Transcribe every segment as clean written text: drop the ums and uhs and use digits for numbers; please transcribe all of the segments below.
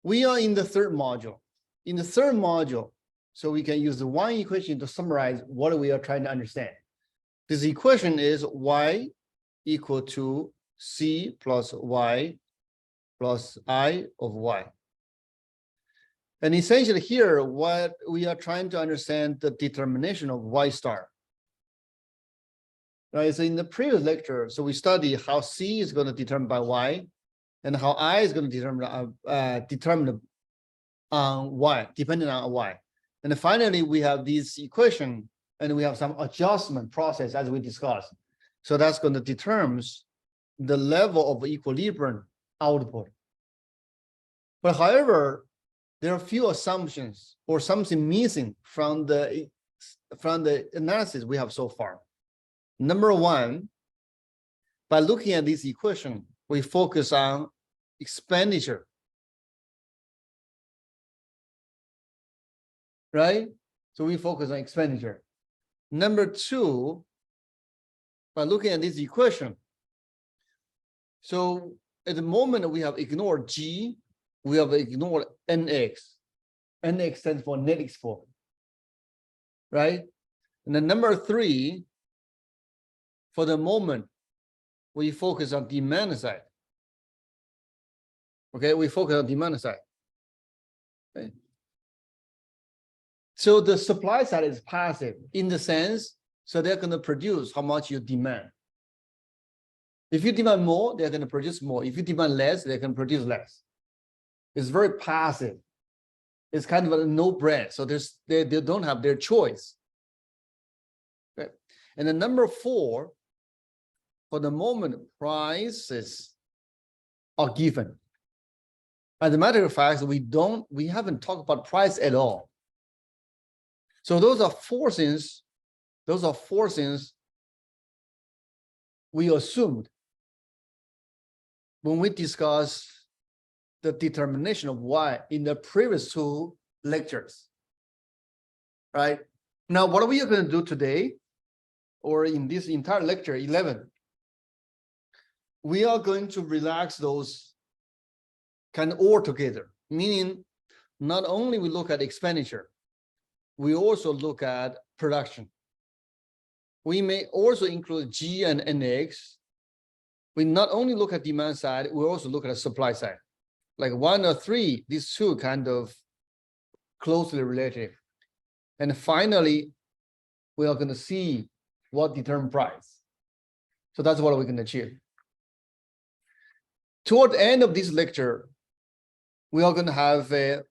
We are in the third module. In the third module, so we can use the one equation to summarize what we are trying to understand. This equation is y equal to c plus y plus I of y. And essentially here, what we are trying to understand the determination of y star. Right, so in the previous lecture, so we studied how c is going to determine by y, and how I is going to determine on y, depending on y. And then finally, we have this equation, and we have some adjustment process as we discussed. So that's going to determine the level of equilibrium output. But however, there are a few assumptions or something missing from the analysis we have so far. Number one, by looking at this equation, we focus on expenditure. Right? So we focus on expenditure. Number two, by looking at this equation, so at the moment we have ignored G, we have ignored NX. NX stands for net export. Right? And then number three, for the moment, we focus on demand side. Okay, we focus on demand side. Okay. So the supply side is passive in the sense, so they're going to produce how much you demand. If you demand more, they're going to produce more. If you demand less, they can produce less. It's very passive. It's kind of a no-brainer. So they don't have their choice. Okay. And then number four, for the moment, prices are given. As a matter of fact, we haven't talked about price at all. So those are four things we assumed when we discussed the determination of y in the previous two lectures. Right? Now, what are we going to do today, or in this entire lecture 11? We are going to relax those kind of all together, meaning not only we look at expenditure, we also look at production. We may also include G and NX. We not only look at demand side, we also look at the supply side. Like 1 or 3, these two kind of closely related. And finally, we are going to see what determines price. So that's what we're going to achieve. Toward the end of this lecture, we are going to have a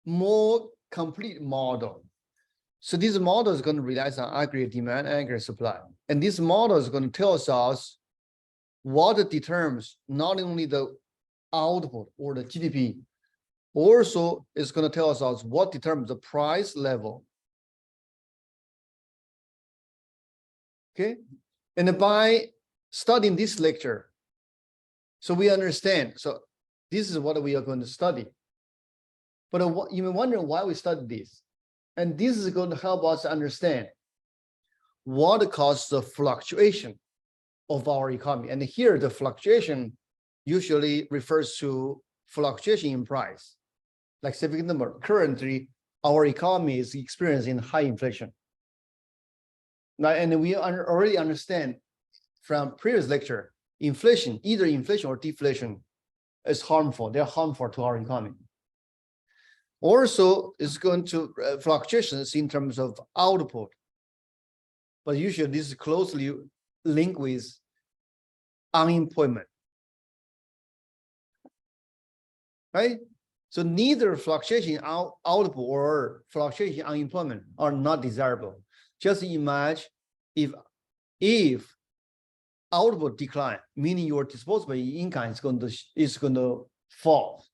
more complete model. So this model is going to rely on aggregate demand and aggregate supply. And this model is going to tell us what determines not only the output or the GDP, also it's going to tell us what determines the price level. Okay. And by studying this lecture, so we understand, so this is what we are going to study. But you may wonder why we study this. And this is going to help us understand what causes the fluctuation of our economy. And here the fluctuation usually refers to fluctuation in price. Like say, for example, currently our economy is experiencing high inflation. Now, and we already understand from previous lecture, inflation, either inflation or deflation, is harmful. They're harmful to our economy. Also, it's going to fluctuations in terms of output. But usually this is closely linked with unemployment. Right? So neither fluctuation output or fluctuation in unemployment are not desirable. Just imagine if output decline, meaning your disposable income is going to fall.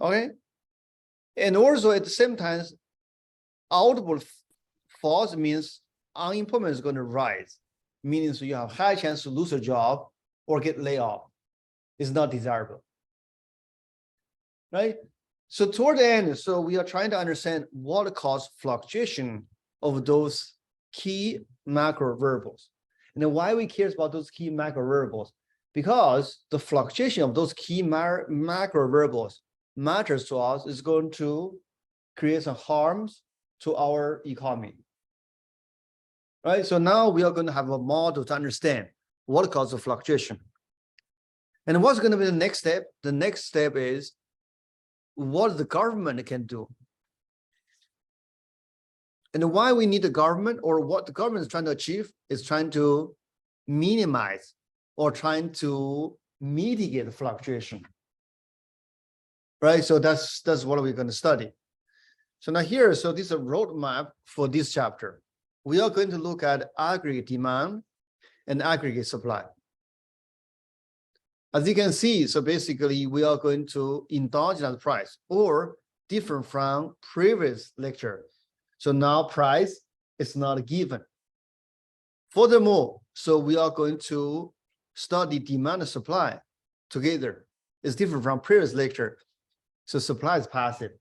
Okay, and also at the same time, output falls means unemployment is going to rise, meaning so you have high chance to lose a job or get laid off. It's not desirable, right? So toward the end, so we are trying to understand what causes fluctuation of those key macro variables, and then why we care about those key macro variables. because the fluctuation of those key macro variables matters to us is going to create some harms to our economy. Right, so now we are going to have a model to understand what causes the fluctuation. And what's going to be the next step? The next step is what the government can do. And why we need the government, or what the government is trying to achieve, is trying to minimize or trying to mitigate the fluctuation. Right, so that's what we're going to study. So now here, so this is a roadmap for this chapter. We are going to look at aggregate demand and aggregate supply. As you can see, so basically we are going to endogenous price, or different from previous lecture. So now price is not given. Furthermore, so we are going to study demand and supply together. It's different from previous lecture. So supply is passive,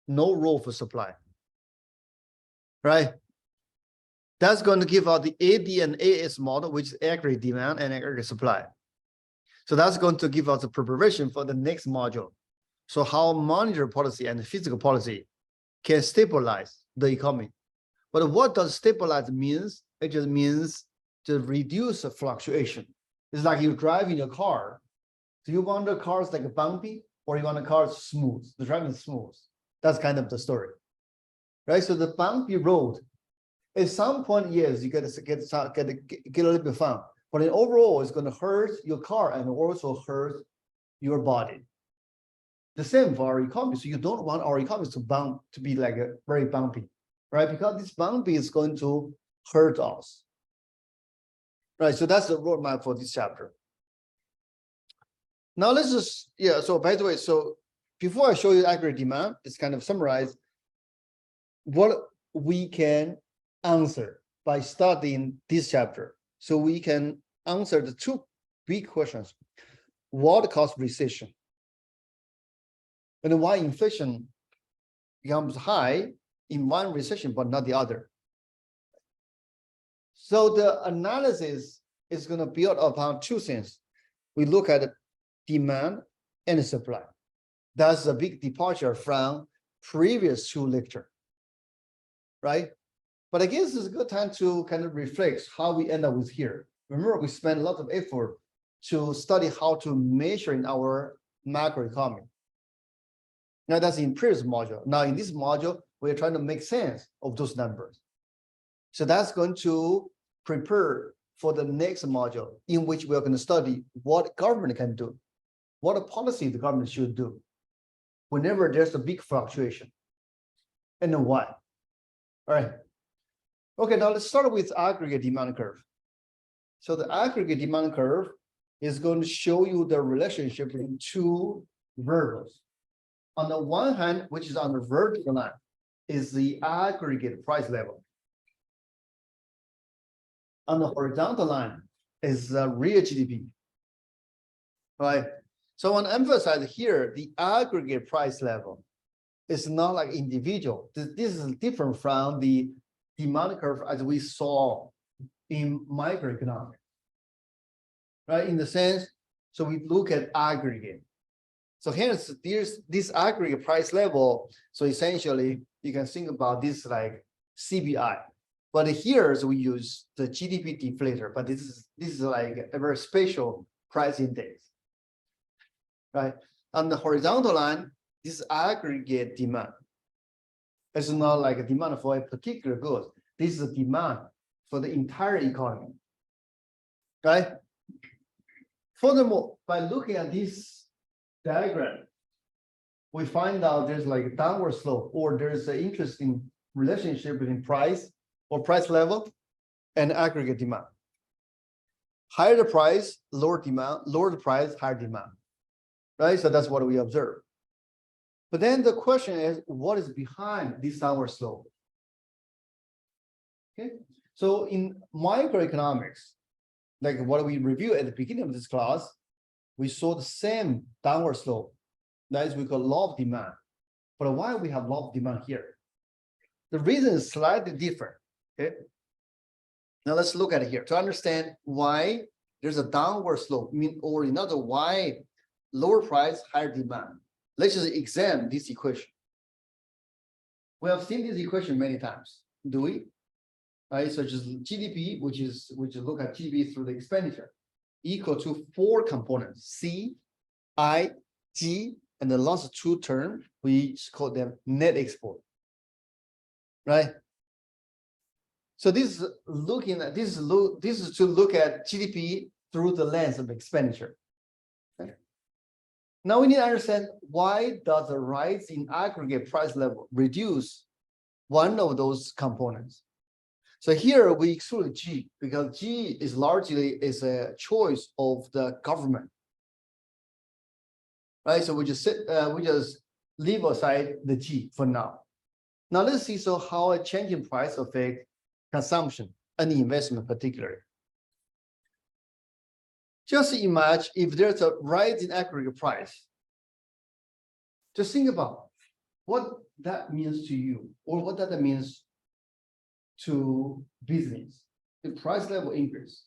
no role for supply, right? That's going to give out the AD and AS model, which is aggregate demand and aggregate supply. So that's going to give us a preparation for the next module. So how monetary policy and fiscal policy can stabilize the economy. But what does stabilize means? It just means to reduce the fluctuation. It's like you're driving a car. Do you want the cars like bumpy, or you want the cars smooth? The driving is smooth. That's kind of the story, right? So the bumpy road, at some point, yes, you get a little bit fun, but in overall, it's going to hurt your car and also hurt your body. The same for our economy. So you don't want our economy to be like a very bumpy, right? Because this bumpy is going to hurt us, right? So that's the roadmap for this chapter. Now let's just, yeah, so by the way, so before I show you aggregate demand, it's kind of summarize what we can answer by studying this chapter. So we can answer the two big questions. What caused recession? And why inflation becomes high in one recession, but not the other? So the analysis is going to build upon two things. We look at demand and supply. That's a big departure from previous two lectures, right? But I guess it's a good time to kind of reflect how we end up with here. Remember, we spent a lot of effort to study how to measure in our macroeconomy. Now that's in previous module. Now in this module, we're trying to make sense of those numbers. So that's going to prepare for the next module, in which we're going to study what government can do, what a policy the government should do whenever there's a big fluctuation, and then why. All right. Okay, now let's start with aggregate demand curve. So the aggregate demand curve is going to show you the relationship between two variables. On the one hand, which is on the vertical line, is the aggregate price level. On the horizontal line is the real GDP, right? So I want to emphasize here, the aggregate price level is not like individual. This is different from the demand curve as we saw in microeconomics, right? In the sense, so we look at aggregate. So hence, there's this aggregate price level. So essentially, you can think about this like CPI. But here, so we use the GDP deflator, but this is like a very special price index, right? On the horizontal line, this aggregate demand. It's not like a demand for a particular good. This is a demand for the entire economy, right? Furthermore, by looking at this diagram, we find out there's like a downward slope, or there's an interesting relationship between price or price level and aggregate demand. Higher the price, lower demand, lower the price, higher demand, right? So that's what we observe. But then the question is, what is behind this downward slope? Okay, so in microeconomics, like what we reviewed at the beginning of this class, we saw the same downward slope. That is, we call law of demand. But why we have law of demand here? The reason is slightly different. Okay. Now let's look at it here to understand why there's a downward slope, or another why lower price, higher demand. Let's just examine this equation. We have seen this equation many times, do we? Right, so just GDP, which look at GDP through the expenditure, equal to 4 components, C, I, G, and the last 2 terms, we call them net export. Right? So this is to look at GDP through the lens of expenditure. Okay. Now we need to understand, why does the rise in aggregate price level reduce one of those components? So here we exclude G, because G is largely a choice of the government. Right? So we just leave aside the G for now. Now let's see how a change in price affects consumption and investment particularly. Just imagine if there's a rise in aggregate price. Just think about what that means to you, or what that means to business. The price level increase.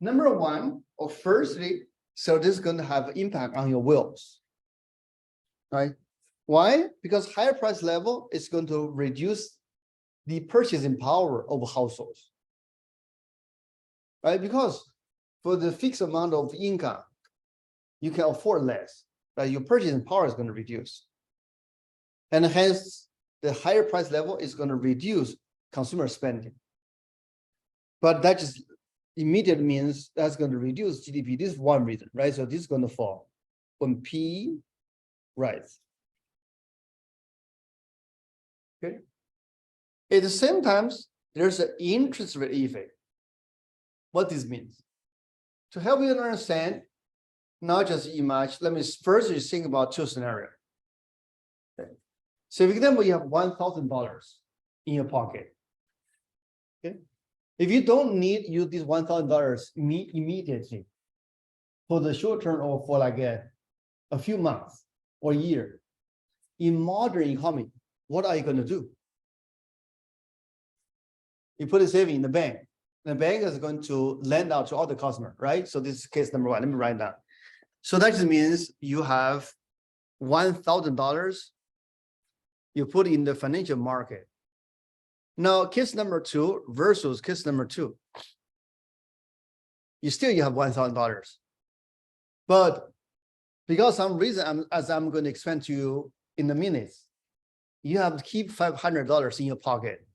Number one, or firstly, so this is going to have impact on your wills. Right? Why? Because higher price level is going to reduce the purchasing power of households. Right? Because for the fixed amount of income, you can afford less. Right? Your purchasing power is going to reduce. And hence, the higher price level is going to reduce consumer spending. But that just immediately means that's going to reduce GDP. This is one reason, right? So this is going to fall when P rise. Okay. At the same time, there's an interest rate effect. What this means? To help you understand, not just imagine, let me first just think about 2 scenarios. Okay. So for example, you have $1,000 in your pocket. Okay. If you don't need use this $1,000 immediately for the short term, or for like a few months or a year, in modern economy, what are you going to do? You put a saving in the bank. The bank is going to lend out to all the customers, right? So this is case number 1. Let me write down. So that just means you have $1,000 you put in the financial market. Now, case number 2 versus case number 2. You have $1,000. But because some reason, as I'm going to explain to you in a minute, you have to keep $500 in your pocket.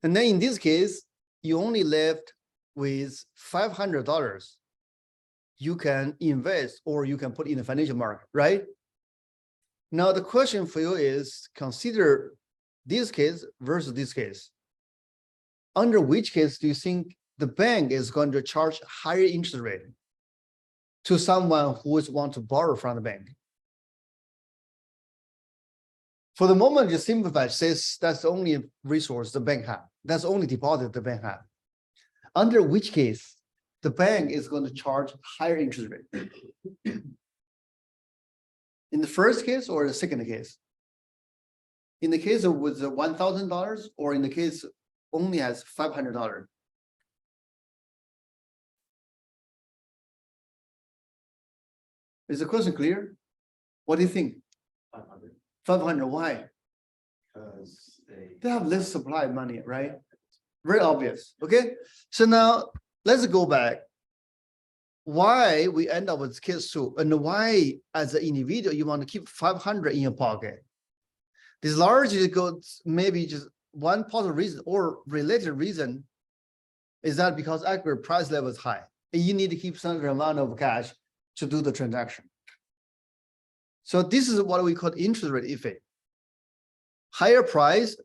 And then in this case, you only left with $500 you can invest, or you can put in the financial market, right? Now, the question for you is, consider this case versus this case. Under which case do you think the bank is going to charge higher interest rate to someone who is want to borrow from the bank? For the moment, just simplify, says that's the only resource the bank has. That's the only deposit the bank has. Under which case the bank is going to charge higher interest rate? In the first case or the second case? In the case of with the $1,000, or in the case only has $500? Is the question clear? What do you think? 500. 500, why? Because they have less supply of money, right? Very obvious. Okay. So now let's go back. Why we end up with case 2, and why as an individual you want to keep 500 in your pocket? This largely goes, maybe just one possible reason or related reason is that because aggregate price level is high, and you need to keep some amount of cash to do the transaction. So this is what we call interest rate effect. Higher price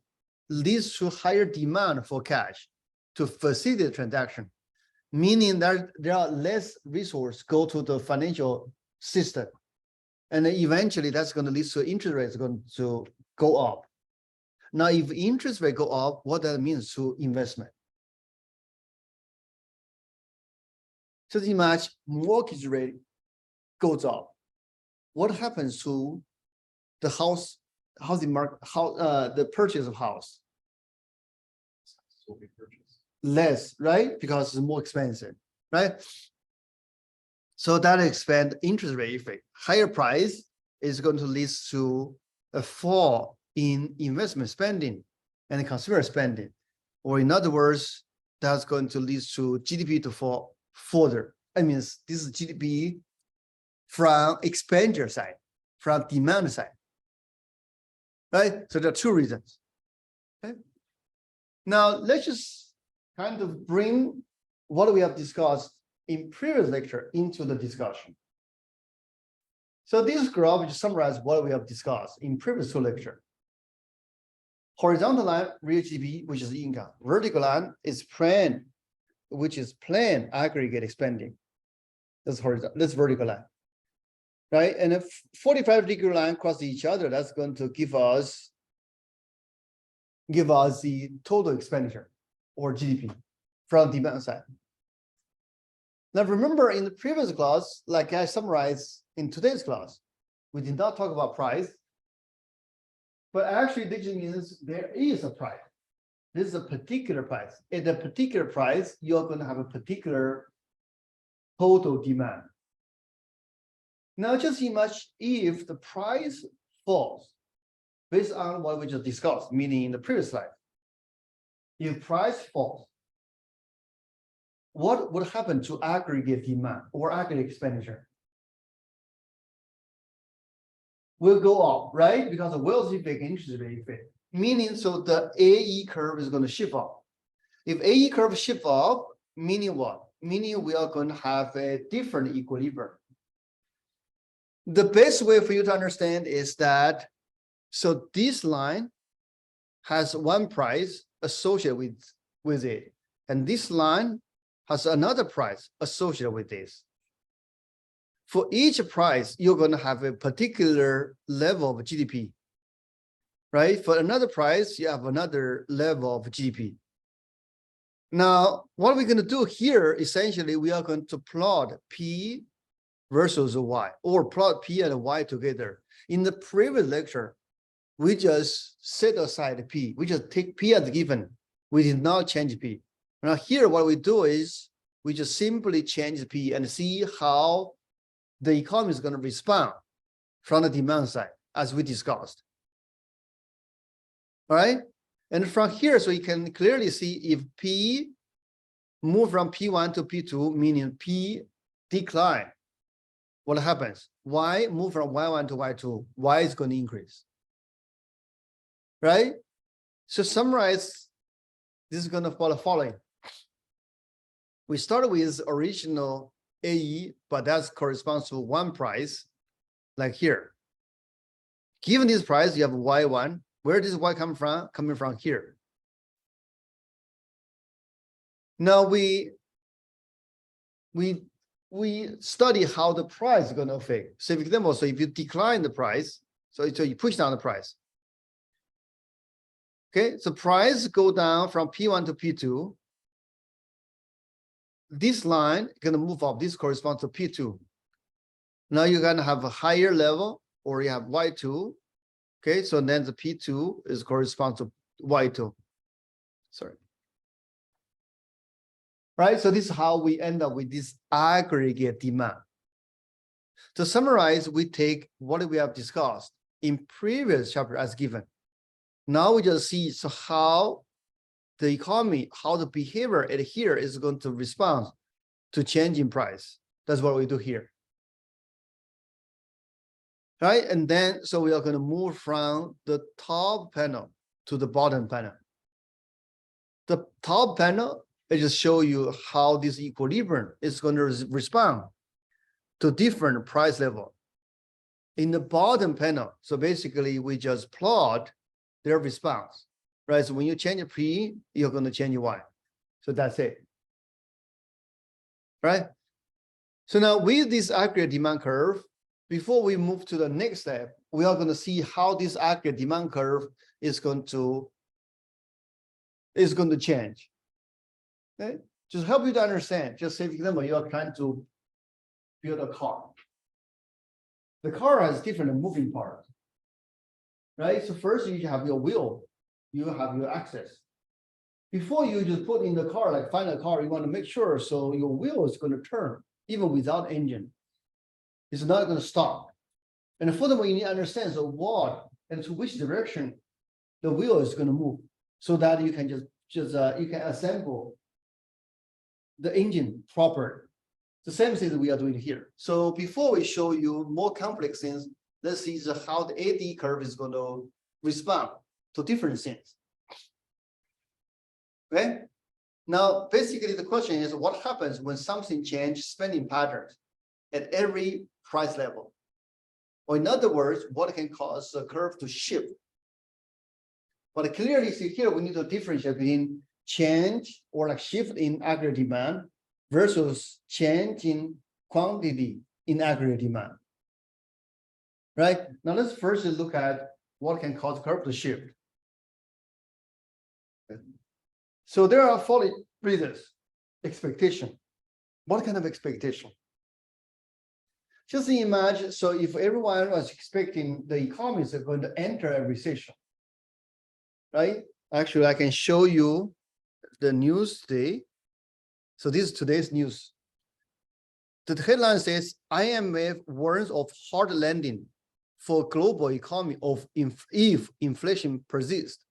leads to higher demand for cash to facilitate the transaction, meaning that there are less resources go to the financial system. And then eventually that's going to lead to interest rates going to go up. Now, if interest rate go up, what that means to investment? So imagine mortgage rate goes up. What happens to the housing market, the purchase of house? less, right? Because it's more expensive, right? So that expand interest rate effect. Higher price is going to lead to a fall in investment spending and consumer spending. Or in other words, that's going to lead to GDP to fall further. I mean, this is GDP from expenditure side, from demand side, right? So there are two reasons. Okay. Now let's just kind of bring what we have discussed in previous lecture into the discussion. So this graph just summarizes what we have discussed in previous two lectures. Horizontal line, real GDP, which is income. Vertical line is plan, which is plan aggregate expanding. That's horizontal, that's vertical line. Right? And if 45-degree line cross each other, that's going to give us the total expenditure or GDP from demand side. Now remember in the previous class, like I summarized in today's class, we did not talk about price, but actually this means there is a price. This is a particular price. At a particular price, you're going to have a particular total demand. Now just imagine if the price falls based on what we just discussed, meaning in the previous slide. If price falls, what would happen to aggregate demand or aggregate expenditure? Will go up, right? Because of wealth effect, interest rate effect. Meaning, so the AE curve is going to shift up. If AE curve shift up, meaning what? Meaning we are going to have a different equilibrium. The best way for you to understand is that, so this line has one price associated with it, and this line has another price associated with this. For each price, you're going to have a particular level of GDP, right? For another price, you have another level of GDP. Now, what we're going to do here, essentially, we are going to plot P versus Y, or plot P and Y together. In the previous lecture, we just set aside P. We just take P as given. We did not change P. Now here, what we do is we just simply change P and see how the economy is going to respond from the demand side, as we discussed. All right. And from here, so you can clearly see if P move from P1 to P2, meaning P decline, what happens? Y move from Y1 to Y2, Y is going to increase. Right? So summarize, this is going to follow the following. We start with original AE, but that corresponds to one price, like here. Given this price, you have Y1. Where does Y come from? Coming from here. Now we study how the price is going to affect. So for example, so if you decline the price, so you push down the price. Okay, so price go down from P1 to P2. This line is going to move up. This corresponds to P2. Now you're going to have a higher level, or you have Y2. Okay, so then the P2 is corresponds to Y2. Sorry. Right, so this is how we end up with this aggregate demand. To summarize, we take what we have discussed in previous chapter as given. Now we just see so how the economy, how the behavior at here is going to respond to change in price. That's what we do here. Right, and then so we are going to move from the top panel to the bottom panel. The top panel, it just show you how this equilibrium is going to respond to different price level. In the bottom panel, so basically we just plot their response, right? So when you change P, you're going to change Y. So that's it, right? So now with this aggregate demand curve, before we move to the next step, we are going to see how this aggregate demand curve is going to change. Okay, just help you to understand. Just say, for example, you are trying to build a car. The car has different moving parts, right? So first you have your wheel, you have your axis. Before you just put in the car, like find a car, you want to make sure so your wheel is going to turn even without engine. It's not going to stop. And furthermore, you need to understand so what and to which direction the wheel is going to move, so that you can you can assemble the engine properly. The same thing that we are doing here. So before we show you more complex things, let's see how the AD curve is going to respond to different things. Okay. Now, basically, the question is what happens when something changes spending patterns at every price level? Or in other words, what can cause the curve to shift? But clearly, see here, we need to differentiate between change or like shift in aggregate demand versus change in quantity in aggregate demand. Right? Now, let's first look at what can cause the curve to shift. So there are 40 reasons. Expectation. What kind of expectation? Just imagine, so if everyone was expecting the economy is going to enter a recession, right? Actually, I can show you the news today. So this is today's news. The headline says, IMF warns of hard landing for global economy if inflation persists.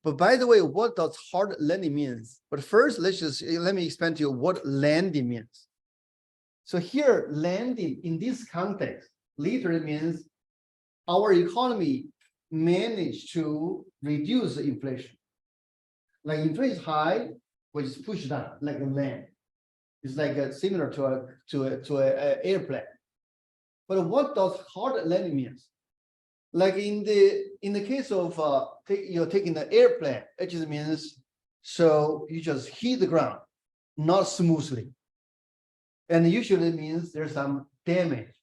But by the way, what does hard landing means? But first, let me explain to you what landing means. So here, landing in this context literally means our economy managed to reduce the inflation. Like inflation is high, which is pushed down like a land. It's like similar to an airplane. But what does hard landing means? Like in the case of you're taking the airplane, it just means so you just hit the ground, not smoothly. And usually means there's some damage,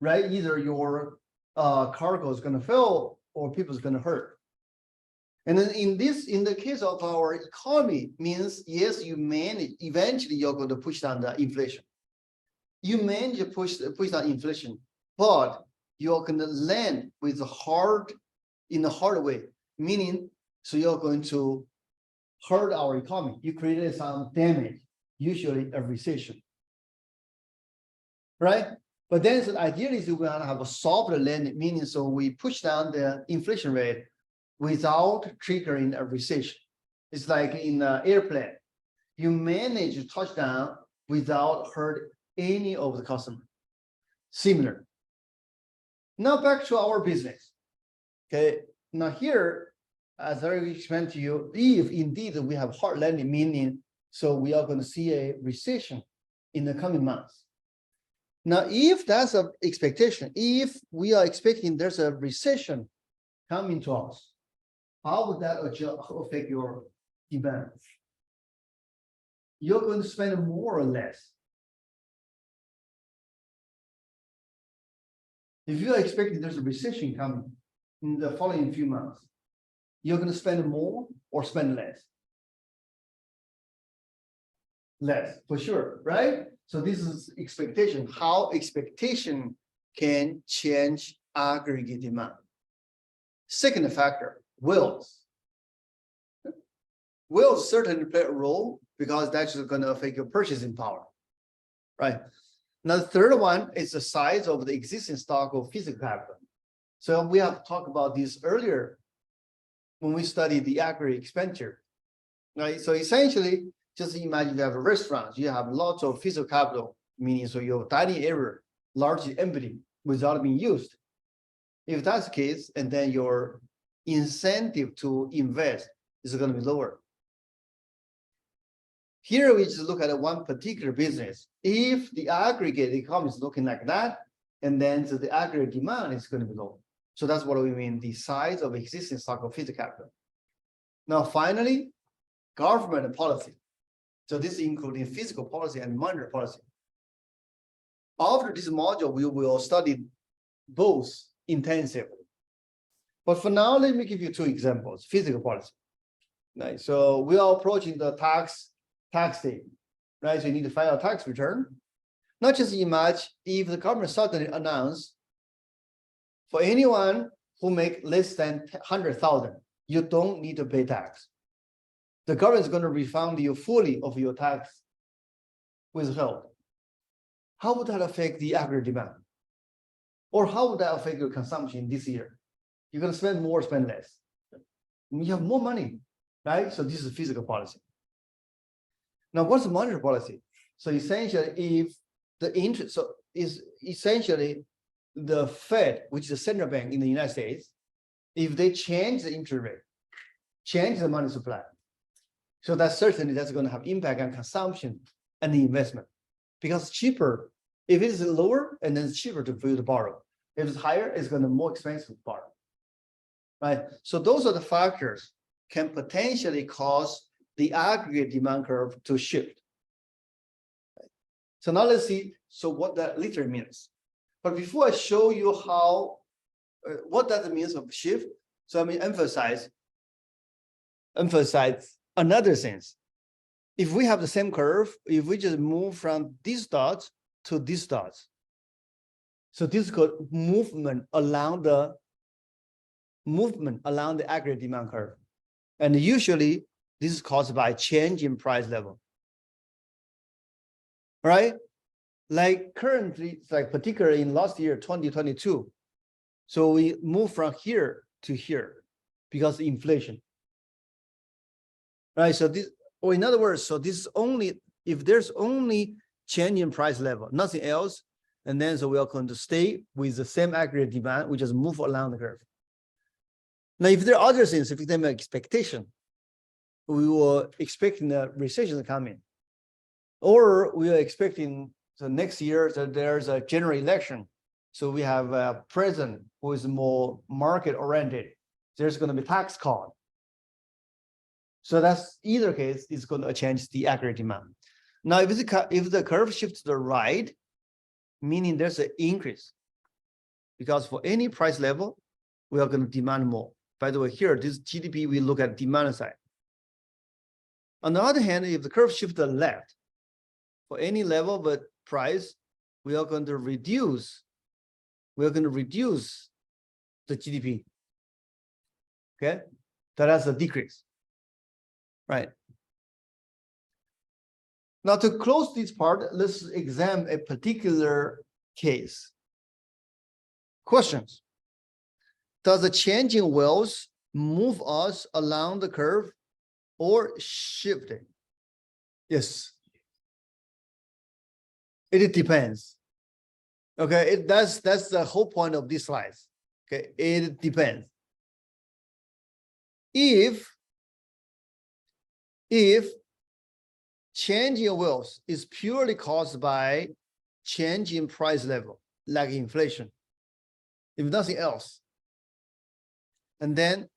right? Either your cargo is going to fail or people's going to hurt. And then in the case of our economy means, yes, you manage, eventually you're going to push down the inflation. You manage to push down inflation, but you're going to land with in a hard way, meaning, so you're going to hurt our economy. You created some damage, usually a recession. Right? But then so ideally we want to have a soft landing, meaning so we push down the inflation rate without triggering a recession. It's like in an airplane, you manage to touch down without hurt any of the customer. Similar. Now back to our business. Okay. Now here, as I explained to you, if indeed we have hard landing, meaning so we are going to see a recession in the coming months. Now, if that's an expectation, if we are expecting there's a recession coming to us, how would that affect your demand? You're going to spend more or less. If you are expecting there's a recession coming in the following few months, you're going to spend more or spend less? Less, for sure, right? So this is expectation, how expectation can change aggregate demand. Second factor, wills. Wills certainly play a role because that's going to affect your purchasing power, right? Now, the third one is the size of the existing stock of physical capital. So we have talked about this earlier when we studied the aggregate expenditure, right? So essentially, just imagine you have a restaurant, you have lots of physical capital, meaning so your dining area largely empty without being used. If that's the case, and then your incentive to invest is going to be lower. Here we just look at one particular business. If the aggregate economy is looking like that, and then so the aggregate demand is going to be low. So that's what we mean, the size of existing stock of physical capital. Now, finally, government policy. So this is including fiscal policy and monetary policy. After this module, we will study both intensively. But for now, let me give you two examples, fiscal policy. Right, so we are approaching the tax day, right? So you need to file a tax return. Not just imagine if the government suddenly announce for anyone who make less than 100,000, you don't need to pay tax. the government is going to refund you fully of your tax withheld. How would that affect the aggregate demand? Or how would that affect your consumption this year? You're going to spend more, spend less. You have more money, right? So this is fiscal policy. Now, what's the monetary policy? So essentially, if the interest, so is essentially the Fed, which is the central bank in the United States, if they change the interest rate, change the money supply, so that certainly that's going to have impact on consumption and the investment, because it's cheaper. If it is lower, and then it's cheaper for you to borrow. If it's higher, it's going to be more expensive to borrow, right? So those are the factors can potentially cause the aggregate demand curve to shift. So now let's see, so what that literally means. But before I show you how, what that means of shift, so let me emphasize another sense. If we have the same curve, if we just move from these dots to these dots, so this is called movement along the aggregate demand curve. And usually this is caused by change in price level. Right? Like currently, it's like particularly in last year, 2022. So we move from here to here because of inflation. Right? So this, or in other words, so this is only, if there's only change in price level, nothing else, and then so we are going to stay with the same aggregate demand, we just move along the curve. Now, if there are other things, if there are expectation, we were expecting the recession to come in, or we are expecting the next year that there's a general election. So we have a president who is more market oriented. There's going to be tax cut. So that's either case is going to change the aggregate demand. Now, if the curve shifts to the right, meaning there's an increase, because for any price level, we are going to demand more. By the way, here, this GDP, we look at demand side. On the other hand, if the curve shifts to the left, for any level of a price, we are going to reduce the GDP. Okay, that's a decrease, right? Now, to close this part, let's examine a particular case. Questions. Does the change in wealth move us along the curve or shift it? Yes. It depends. Okay, that's the whole point of this slide. Okay, it depends. If change in wealth is purely caused by change in price level, like inflation, if nothing else, and then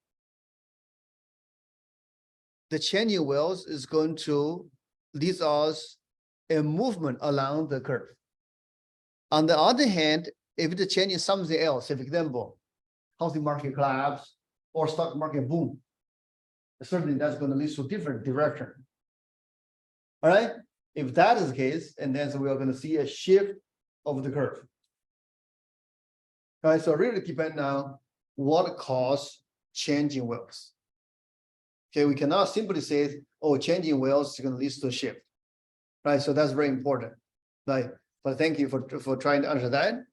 the change in wealth is going to lead us a movement along the curve. On the other hand, if the change is something else, for example, housing market collapse or stock market boom, certainly that's going to lead to different direction. All right, if that is the case, and then so we are going to see a shift of the curve. All right, so it really depends on what causes change in wealth. Okay, we cannot simply say, oh, change in wealth is going to lead to a shift. Right, so that's very important. Right, but thank you for trying to answer that.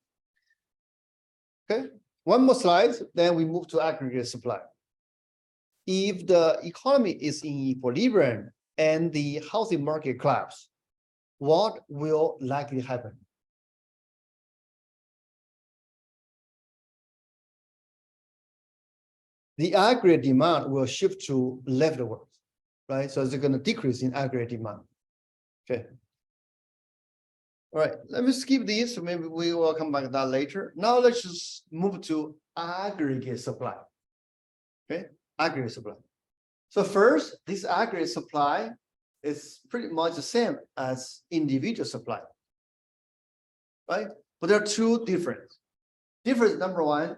Okay, one more slide, then we move to aggregate supply. If the economy is in equilibrium and the housing market collapse, what will likely happen? The aggregate demand will shift to leftwards, right? So it's going to decrease in aggregate demand. Okay. All right, let me skip these. So maybe we will come back to that later. Now let's just move to aggregate supply. Okay, aggregate supply. So first, this aggregate supply is pretty much the same as individual supply, right? But there are two differences. Difference number one,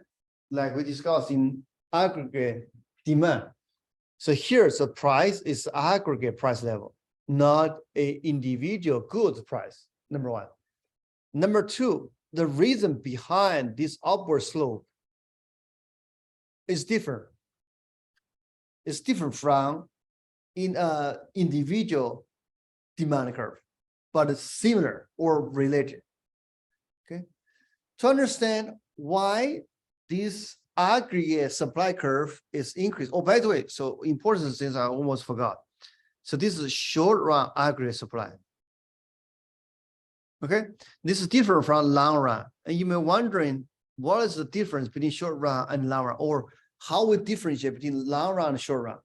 like we discussed in aggregate demand. So here's the price is aggregate price level, not a individual goods price, number one. Number two, the reason behind this upward slope is different. It's different from in individual demand curve, but it's similar or related. Okay, to understand why this aggregate supply curve is increased. Oh, by the way, so important things I almost forgot. So this is short run aggregate supply. Okay, this is different from long run. And you may be wondering, what is the difference between short run and long run, or how we differentiate between long run and short run?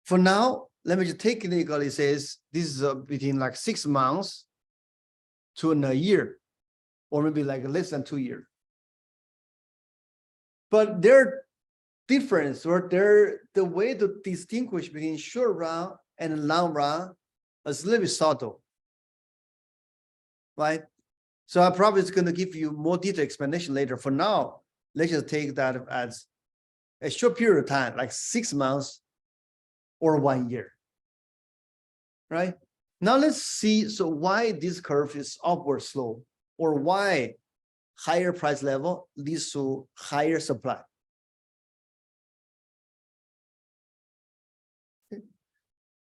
For now, let me just technically say this is between like 6 months to a year, or maybe like less than 2 years. But their difference, or the way to distinguish between short run and long run is a little bit subtle, right? So I probably is going to give you more detailed explanation later. For now, let's just take that as a short period of time, like 6 months or 1 year, right? Now let's see, so why this curve is upward slope, or why higher price level leads to higher supply.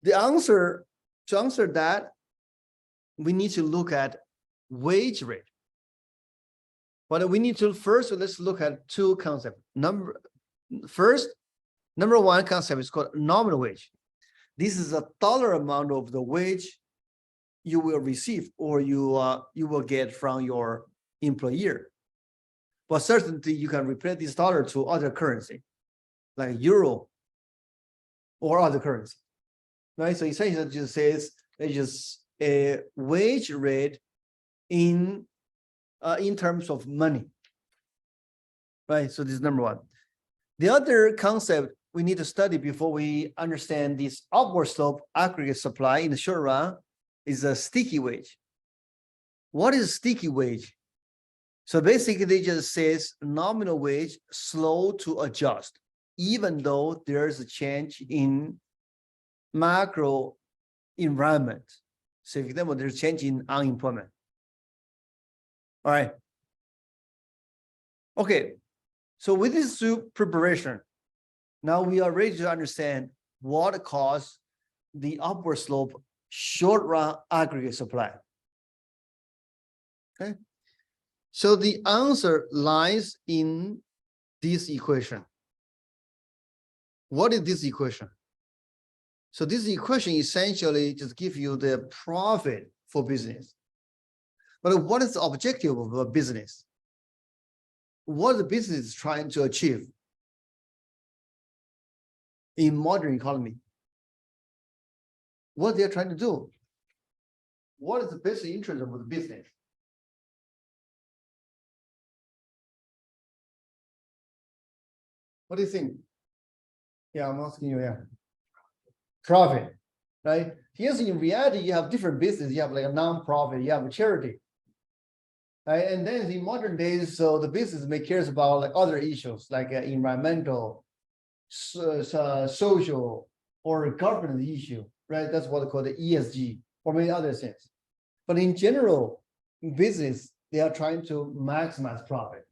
The answer, to answer that, we need to look at wage rate. But we need to first, let's look at two concepts. Number one concept is called nominal wage. This is a dollar amount of the wage you will receive, or you will get from your employer. But certainly you can replace this dollar to other currency, like euro or other currency, right? So essentially it just says it's just a wage rate in terms of money, right? So this is number one. The other concept we need to study before we understand this upward slope aggregate supply in the short run is a sticky wage. What is sticky wage? So basically it just says nominal wage slow to adjust, even though there's a change in macro environment. So for example, there's a change in unemployment. All right. Okay. So with this preparation, now we are ready to understand what caused the upward slope short run aggregate supply. Okay. So the answer lies in this equation. What is this equation? So this equation essentially just gives you the profit for business. But what is the objective of a business? What the business is trying to achieve in modern economy? What they're trying to do? What is the basic interest of the business? What do you think? Yeah, I'm asking you, yeah. Profit, right? Yes, in reality, you have different business. You have like a non-profit, you have a charity. Right? And then in modern days, so the business may cares about like other issues like environmental, social, or governance issue, right? That's what they call the ESG, or many other things. But in general, in business, they are trying to maximize profit.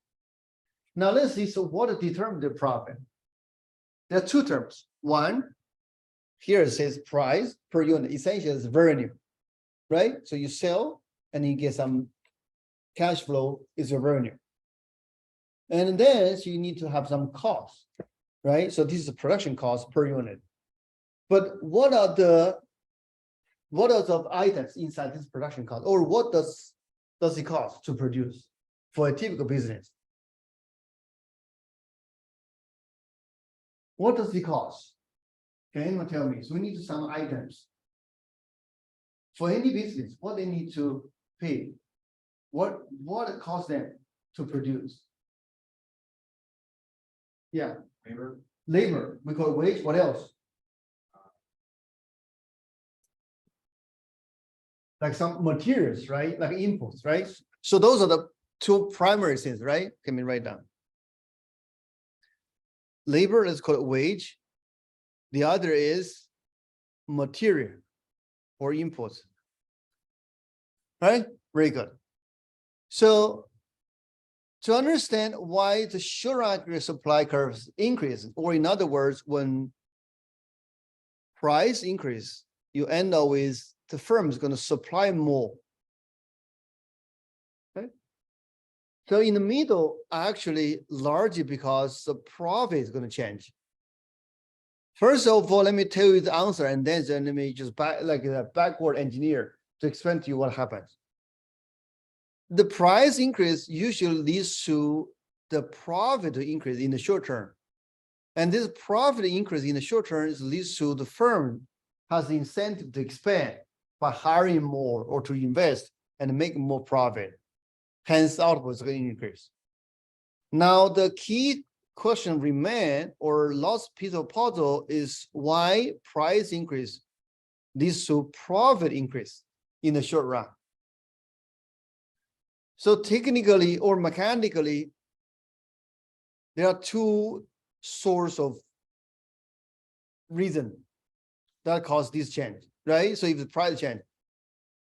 Now let's see, so what determines the profit? There are two terms. One, here it says price per unit, essentially it's revenue, right? So you sell and you get some cash flow is your revenue. And then so you need to have some cost, right? So this is the production cost per unit. But what are the items inside this production cost, or what does it cost to produce for a typical business? What does it cost? Can anyone tell me? So we need some items. For any business, what they need to pay, what it costs them to produce? Yeah. Labor, we call it wage. What else? Like some materials, right? Like inputs, right? So those are the two primary things, right? Can we write down? Labor, let's call it wage. The other is material or inputs, right? Very good. So to understand why the short aggregate supply curves increase, or in other words, when price increase, you end up with the firm is going to supply more. Okay. So in the middle, actually largely because the profit is going to change. First of all, let me tell you the answer, and then let me just backward engineer to explain to you what happens. The price increase usually leads to the profit increase in the short term. And this profit increase in the short term leads to the firm has the incentive to expand by hiring more or to invest and make more profit. Hence, output is going to increase. Now, the key question remain or last piece of puzzle is why price increase leads to profit increase in the short run. So technically or mechanically, there are two sources of reason that cause this change, right? So if the price change.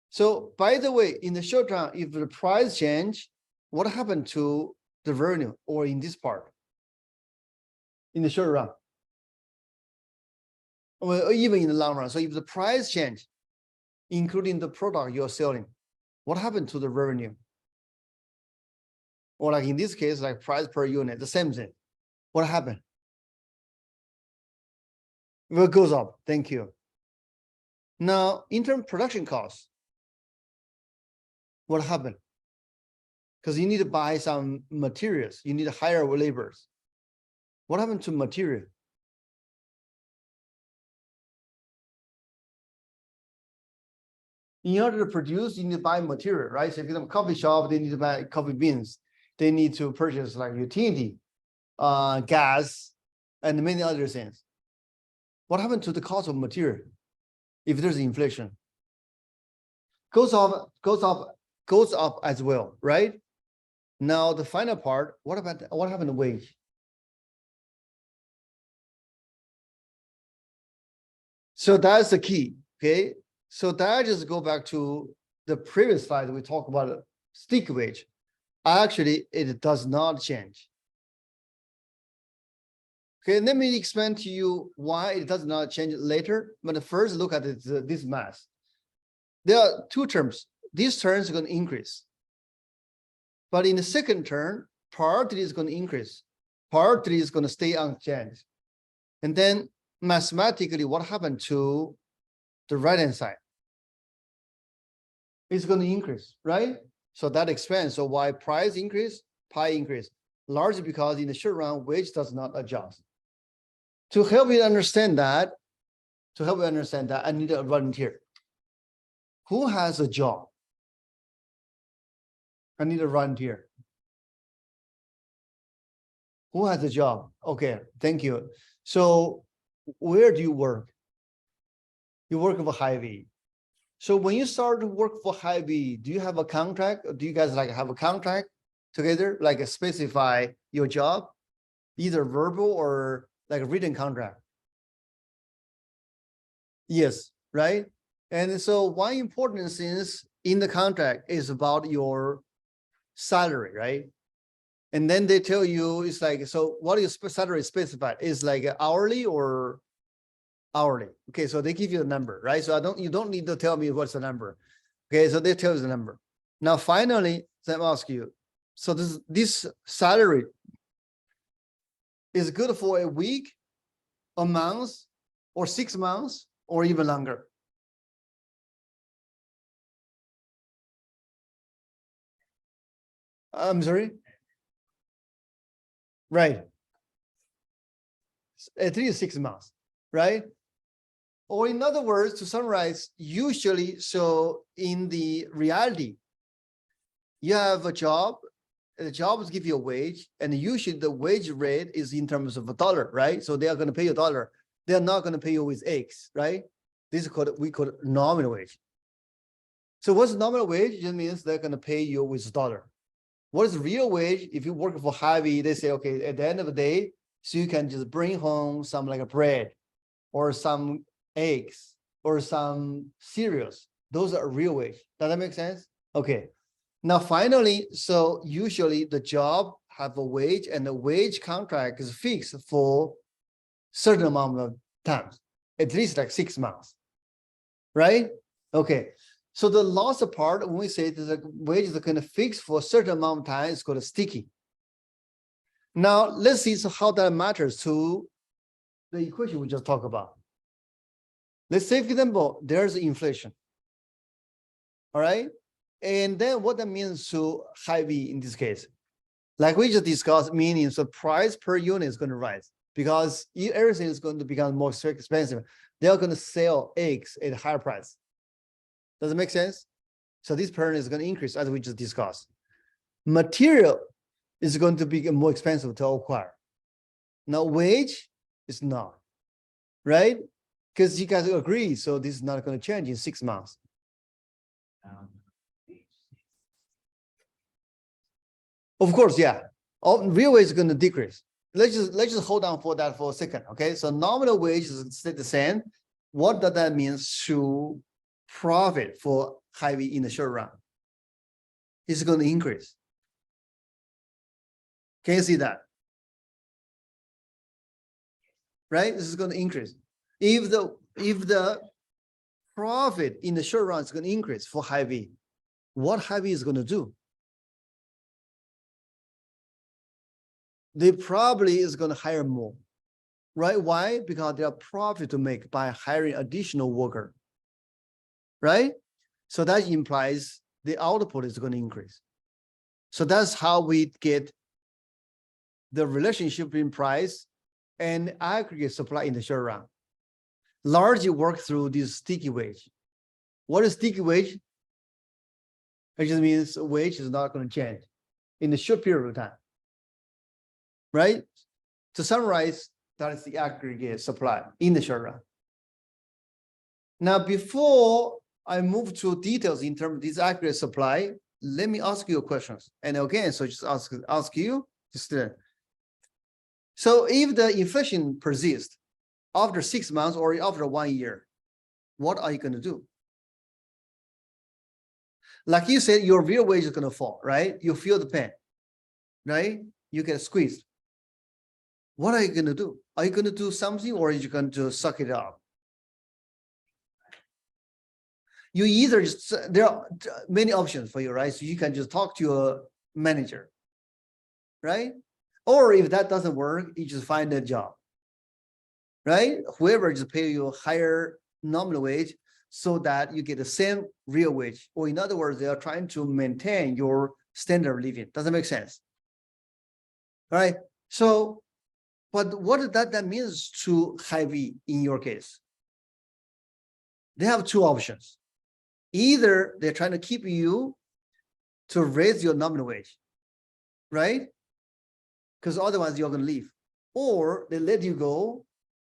So by the way, in the short run, if the price change, what happened to the revenue or in this part? In the short run, or even in the long run. So if the price change, including the product you're selling, what happened to the revenue? Or like in this case, like price per unit, the same thing. What happened? Well, it goes up. Thank you. Now, in terms of production costs, what happened? Because you need to buy some materials, you need to hire laborers. What happened to material? In order to produce, you need to buy material, right? So if you have a coffee shop, they need to buy coffee beans. They need to purchase like utility, gas, and many other things. What happened to the cost of material? If there's inflation, goes up as well, right? Now the final part, what happened to wage? So that's the key, okay? So that just go back to the previous slide we talked about stick wage. Actually, it does not change. Okay, let me explain to you why it does not change later. But first, look at this math. There are two terms. This term is going to increase. But in the second term, part is going to increase. Part is going to stay unchanged. And then mathematically, what happened to the right-hand side? It's going to increase, right? So that explains. So why price increase, pie increase, largely because in the short run, wage does not adjust. To help you understand that, I need a volunteer. Who has a job? I need a volunteer. Who has a job? Okay, thank you. So where do you work? You work for Hy-Vee. So when you start to work for Hy-Vee, do you have a contract? Or do you guys like have a contract together, like specify your job, either verbal or like a written contract? Yes, right? And so one important thing in the contract is about your salary, right? And then they tell you, it's like, so what is salary specified? Is like hourly or hourly? Okay, so they give you a number, right? So you don't need to tell me what's the number. Okay, so they tell you the number. Now, finally, let me ask you, so this salary is good for a week, a month, or 6 months, or even longer? I'm sorry? Right. At least 6 months, right? Or in other words, to summarize, usually, so in the reality, you have a job, the jobs give you a wage, and usually the wage rate is in terms of a dollar, right? So they are going to pay you $1. They are not going to pay you with X, right? This is we call it nominal wage. So what's nominal wage? It means they're going to pay you with $1. What is real wage? If you work for Hy-Vee, they say, okay, at the end of the day, so you can just bring home some like a bread or some eggs or some cereals. Those are real wage. Does that make sense? Okay. Now, finally, so usually the job have a wage and the wage contract is fixed for certain amount of times. at least like 6 months, right? Okay, so the last part, when we say that the wage is kind of fixed for a certain amount of time, it's called sticky. Now, let's see how that matters to the equation we just talked about. Let's say, for example, there's inflation, all right? And then what that means to high V in this case, like we just discussed, meaning the price per unit is going to rise because everything is going to become more expensive. They are going to sell eggs at a higher price. Does it make sense? So this pattern is going to increase as we just discussed. Material is going to be more expensive to acquire. Now wage is not, right? Because you guys agree, so this is not going to change in 6 months. Of course, yeah. Real wage is going to decrease. Let's just hold on for that for a second, okay? So nominal wage is stay the same. What does that mean to profit for high V in the short run? It's going to increase. Can you see that? Right? This is going to increase. If the profit in the short run is going to increase for high V, what high V is going to do? They probably is going to hire more, right? Why? Because there are profit to make by hiring additional worker, right? So that implies the output is going to increase. So that's how we get the relationship between price and aggregate supply in the short run. Largely work through this sticky wage. What is sticky wage? It just means wage is not going to change in the short period of time. Right? To summarize, that is the aggregate supply in the short run. Now, before I move to details in terms of this aggregate supply, let me ask you questions. And again, so just ask you, so if the inflation persists after 6 months or after 1 year, what are you going to do? Like you said, your real wage is going to fall, right? You feel the pain, right? You get squeezed. What are you going to do? Are you going to do something or are you going to suck it up? You either just, there are many options for you, right? So you can just talk to your manager, right? Or if that doesn't work, you just find a job, right? Whoever just pay you a higher nominal wage so that you get the same real wage. Or in other words, they are trying to maintain your standard of living. Does that make sense? All right. So, but what that means to high V in your case? They have two options. Either they're trying to keep you to raise your nominal wage, right? Because otherwise you're going to leave. Or they let you go,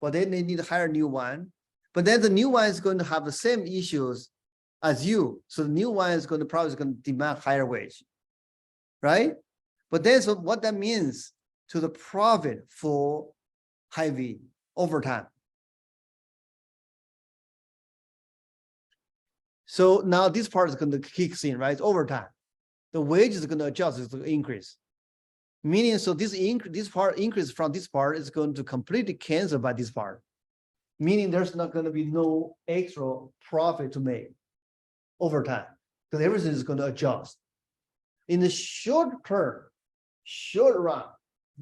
but then they need to hire a new one. But then the new one is going to have the same issues as you. So the new one is going to probably demand higher wage, right? But then so what that means to the profit for high V over time. So now this part is going to kick in, right? Over time, the wage is going to adjust, it's going to increase. Meaning, so this increase from this part is going to completely cancel by this part. Meaning there's not going to be no extra profit to make over time because everything is going to adjust. In the short term, short run,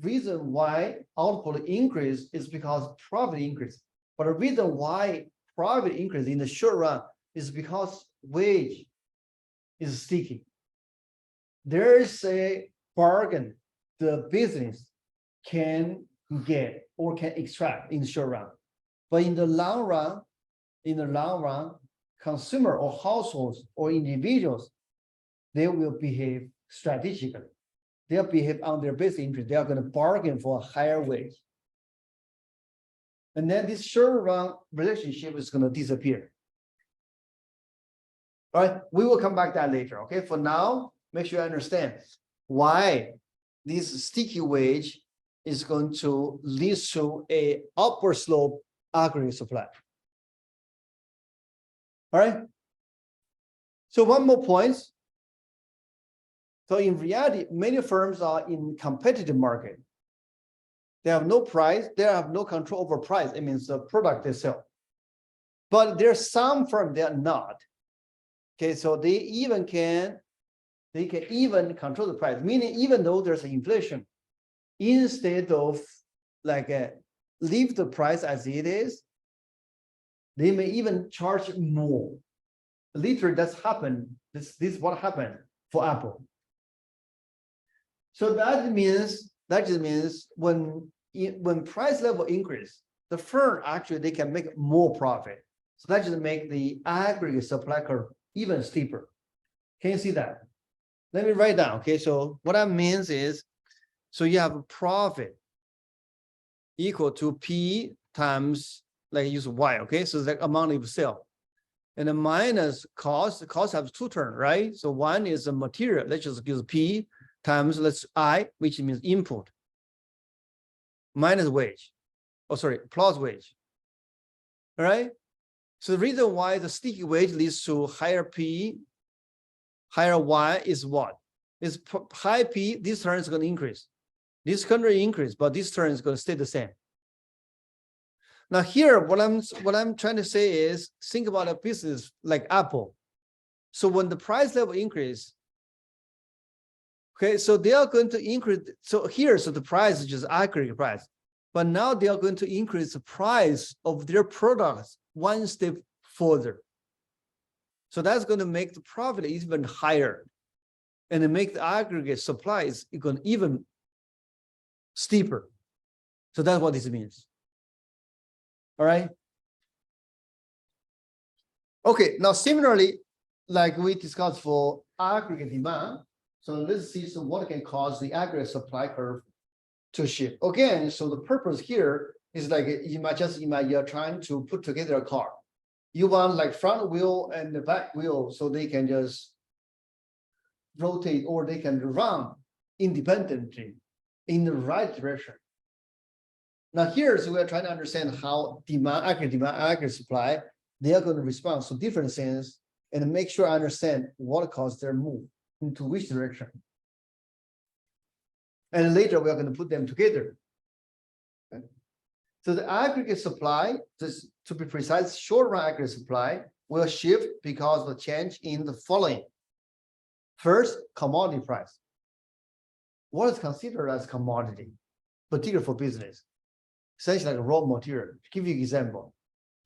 reason why output increase is because profit increase. But the reason why profit increase in the short run is because wage is sticky. There is a bargain the business can get or can extract in the short run. But in the long run, consumer or households or individuals, they will behave strategically. They'll behave on their best interest. They are going to bargain for a higher wage. And then this short run relationship is going to disappear. All right, we will come back to that later. Okay, for now, make sure you understand why this sticky wage is going to lead to a upward slope aggregate supply. All right. So one more point. So in reality, many firms are in competitive market. They have no price. They have no control over price. It means the product they sell. But there's some firms they are not. Okay, so they can even control the price, meaning even though there's inflation, instead of like leave the price as it is, they may even charge more. Literally, that's happened. This is what happened for Apple. So that just means when price level increase, the firm actually they can make more profit. So that just make the aggregate supply curve even steeper. Can you see that? Let me write down. Okay, so what that means is, so you have a profit equal to P times, like use Y, okay? So the amount of sale. And then minus cost. Cost has two terms, right? So one is the material. Let's just use P times I, which means input, minus wage. Oh, sorry, plus wage. All right. So the reason why the sticky wage leads to higher P, higher Y is what? Is high P, this term is going to increase. This country increase, but this term is going to stay the same. Now here, what I'm trying to say is, think about a business like Apple. So when the price level increase, okay, so they are going to increase. So here, so the price is just aggregate price, but now they are going to increase the price of their products one step further. So that's going to make the profit even higher, and it make the aggregate supply is going even steeper. So that's what this means. All right. Okay, now similarly, like we discussed for aggregate demand, so let's see what can cause the aggregate supply curve to shift. Again, so the purpose here is like you're trying to put together a car. You want like front wheel and the back wheel so they can just rotate or they can run independently in the right direction. Now here, so we're trying to understand how aggregate supply, they are going to respond to different things and make sure I understand what caused their move into which direction. And later we are going to put them together. Okay. So the aggregate supply, just to be precise, short run aggregate supply will shift because of the change in the following. First, commodity price. What is considered as commodity, particularly for business? Essentially like a raw material. To give you an example,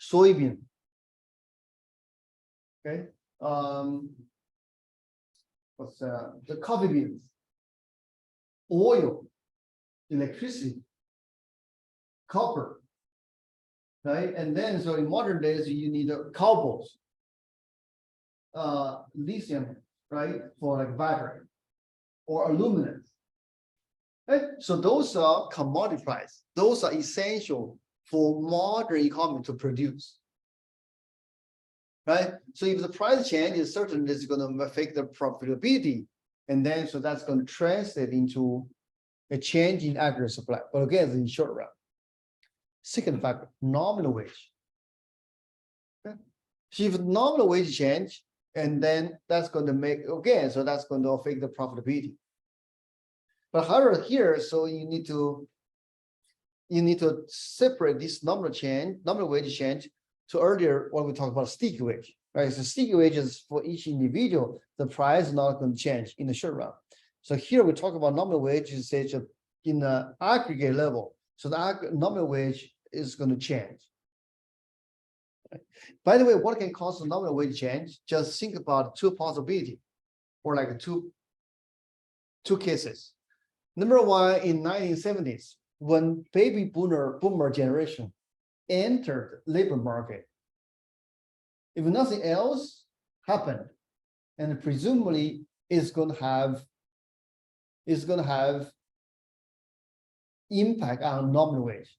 soybean. Okay. What's the coffee beans, oil, electricity, copper, right? And then so in modern days you need cobalts, lithium, right, for like battery, or aluminum. Right? So those are commodity price. Those are essential for modern economy to produce. Right? So if the price changes, certainly it's going to affect the profitability. And then so that's going to translate into a change in aggregate supply. But again, it's in short run. Second factor, nominal wage. Okay? So if nominal wage change, and then that's going to make, again, so that's going to affect the profitability. But however, here, so you need to separate this nominal wage change. So earlier, when we talked about sticky wage, right? So sticky wages for each individual, the price is not going to change in the short run. So here we talk about nominal wage usage in the aggregate level. So the nominal wage is going to change. Right? By the way, what can cause the nominal wage change? Just think about two possibilities, or like two cases. Number one, in 1970s, when baby boomer generation entered labor market, if nothing else happened, and presumably is going to have impact on nominal wage.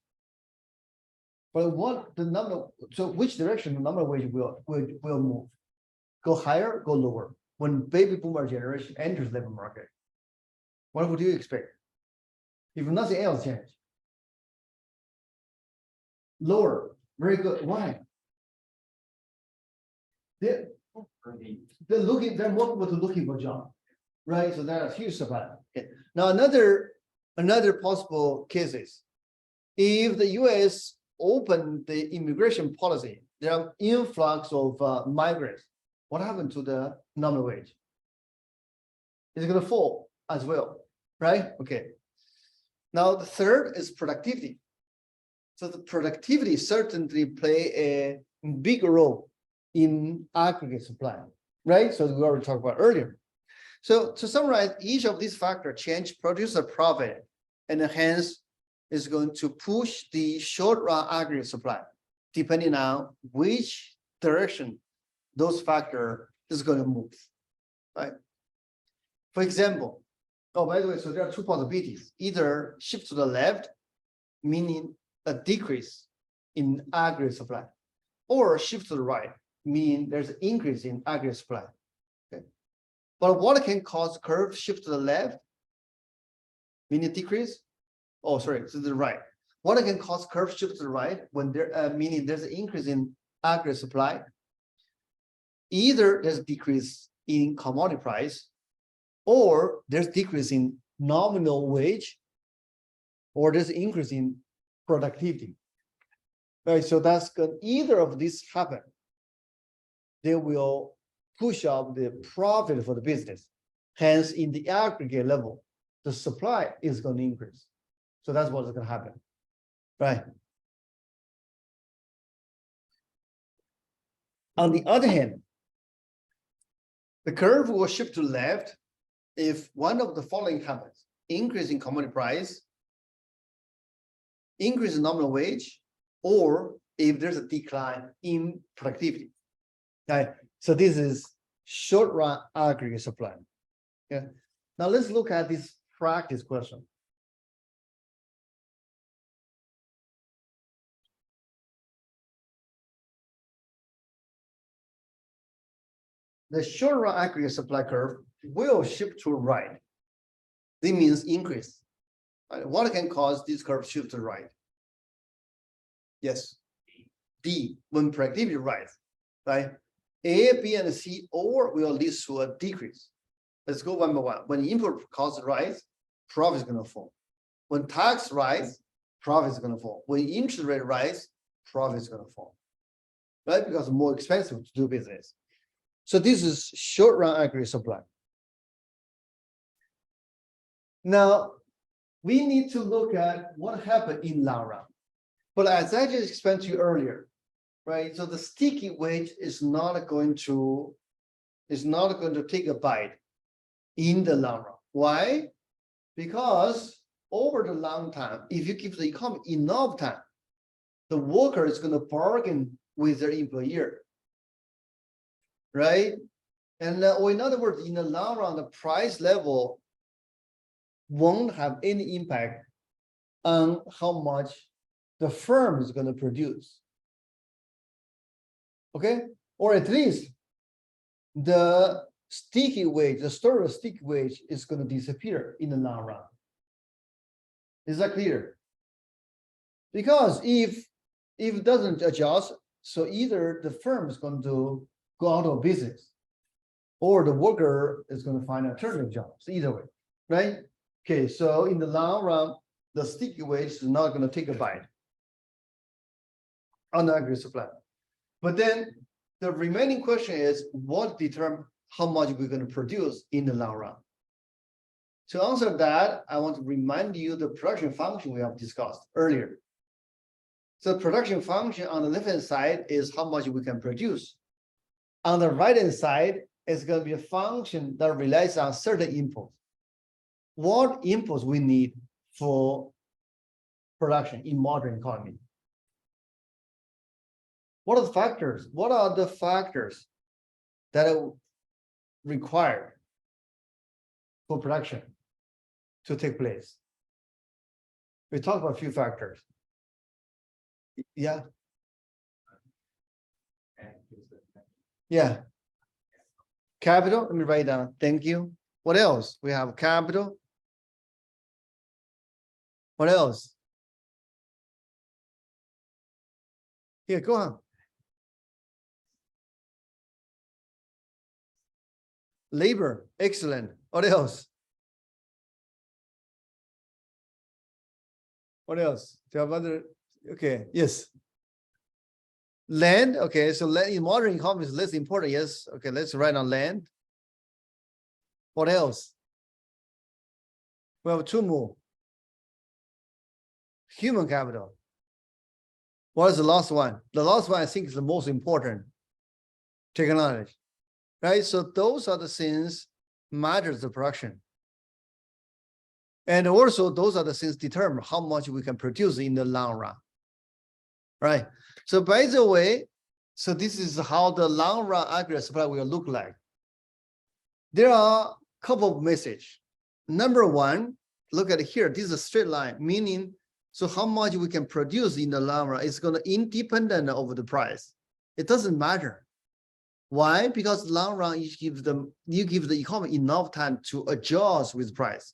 But what the nominal, so which direction the nominal wage will move? Go higher, go lower? When baby boomer generation enters labor market, what would you expect? If nothing else changes? Lower. Very good. Why? They're more people to looking for a job, right? So that's huge supply. Okay. Now another possible cases, if the U.S. opened the immigration policy, there are influx of migrants. What happened to the nominal wage? It's going to fall as well, right? Okay. Now the third is productivity. So the productivity certainly play a big role in aggregate supply, right? So we already talked about earlier. So to summarize, each of these factors change producer profit, and hence is going to push the short run aggregate supply, depending on which direction those factors is going to move, right? For example, oh, by the way, so there are two possibilities: either shift to the left, meaning a decrease in aggregate supply, or shift to the right, meaning there's an increase in aggregate supply. Okay, but what can cause curve shift to the left, meaning decrease? Oh, sorry, to the right. What can cause curve shift to the right when there, meaning there's an increase in aggregate supply? Either there's a decrease in commodity price, or there's decrease in nominal wage, or there's increase in productivity. Right, so that's good. Either of these happen, they will push up the profit for the business. Hence, in the aggregate level, the supply is going to increase. So that's what's going to happen, right? On the other hand, the curve will shift to left if one of the following happens: increase in commodity price, increase in nominal wage, or if there's a decline in productivity. Right. So this is short run aggregate supply. Yeah. Now let's look at this practice question. The short run aggregate supply curve will shift to right. This means increase. Right? What can cause this curve shift to right? Yes. D, when productivity rise, right? A, B, and C all will lead to a decrease. Let's go one by one. When input costs rise, profit is going to fall. When tax rise, profit is going to fall. When interest rate rise, profit is going to fall, right? Because it's more expensive to do business. So this is short run aggregate supply. Now, we need to look at what happened in long run. But as I just explained to you earlier, right? So the sticky wage is not going to take a bite in the long run. Why? Because over the long time, if you give the economy enough time, the worker is going to bargain with their employer, right? And or in other words, in the long run, the price level won't have any impact on how much the firm is going to produce. Okay, or at least the sticky wage, the story of sticky wage is going to disappear in the long run. Is that clear? Because if it doesn't adjust, so either the firm is going to go out of business, or the worker is going to find alternative jobs. Either way, right? Okay, so in the long run, the sticky wage is not going to take a bite on the aggregate supply. But then the remaining question is, what determines how much we're going to produce in the long run? To answer that, I want to remind you the production function we have discussed earlier. So production function on the left-hand side is how much we can produce. On the right-hand side, it's going to be a function that relies on certain inputs. What inputs we need for production in modern economy? What are the factors? What are the factors that are required for production to take place? We talked about a few factors. Yeah. Yeah. Capital, let me write down. Thank you. What else? We have capital. What else? Here, go on. Labor, excellent. What else? What else? Do you have other? Okay, yes. Land, okay, so land in modern economy is less important. Yes, okay, let's write on land. What else? We have two more. Human capital. What is the last one? The last one I think is the most important. Technology, right? So those are the things matters the production. And also those are the things determine how much we can produce in the long run, right? So by the way, so this is how the long run aggregate supply will look like. There are a couple of messages. Number one, look at here, this is a straight line, meaning so how much we can produce in the long run is going to independent of the price. It doesn't matter. Why? Because long run, you give the economy enough time to adjust with price.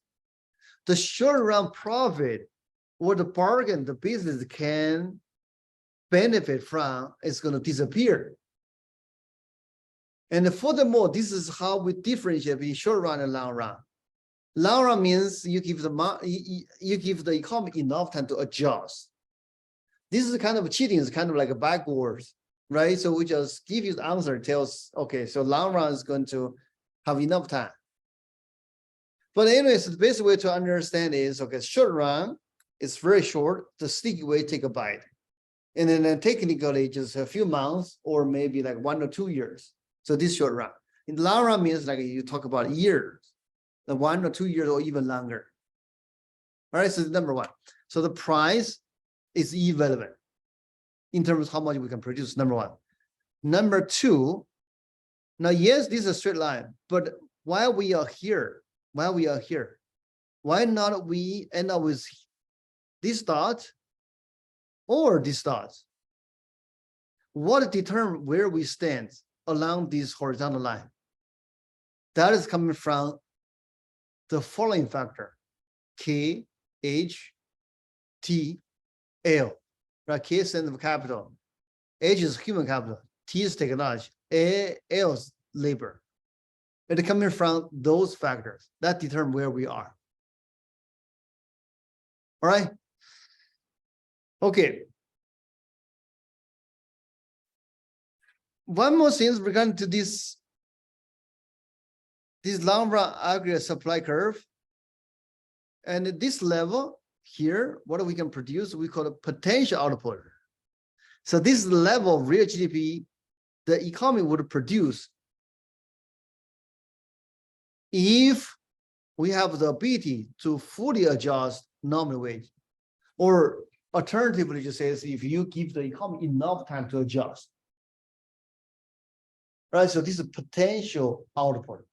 The short run profit or the bargain the business can benefit from is going to disappear. And furthermore, this is how we differentiate between short run and long run. Long run means you give the economy enough time to adjust. This is kind of cheating, it's kind of like a backwards, right? So we just give you the answer, tells, okay, so long run is going to have enough time. But anyways, the best way to understand is, okay, short run is very short, the sticky way take a bite. And then technically just a few months or maybe like 1 or 2 years. So this short run. In the long run means like you talk about years, the 1 or 2 years or even longer. All right, so number one. So the price is irrelevant in terms of how much we can produce, number one. Number two, now yes, this is a straight line, but while we are here, why not we end up with this dot or this dot? What determines where we stand along this horizontal line? That is coming from the following factor: K, H, T, L. Right? K stands for capital, H is human capital, T is technology, L is labor. It's coming from those factors that determine where we are. All right. Okay. One more thing regarding to this long run aggregate supply curve. And at this level here, what we can produce, we call it potential output. So this is the level of real GDP the economy would produce if we have the ability to fully adjust nominal wage, or alternatively, just says if you give the economy enough time to adjust. Right, so this is potential output.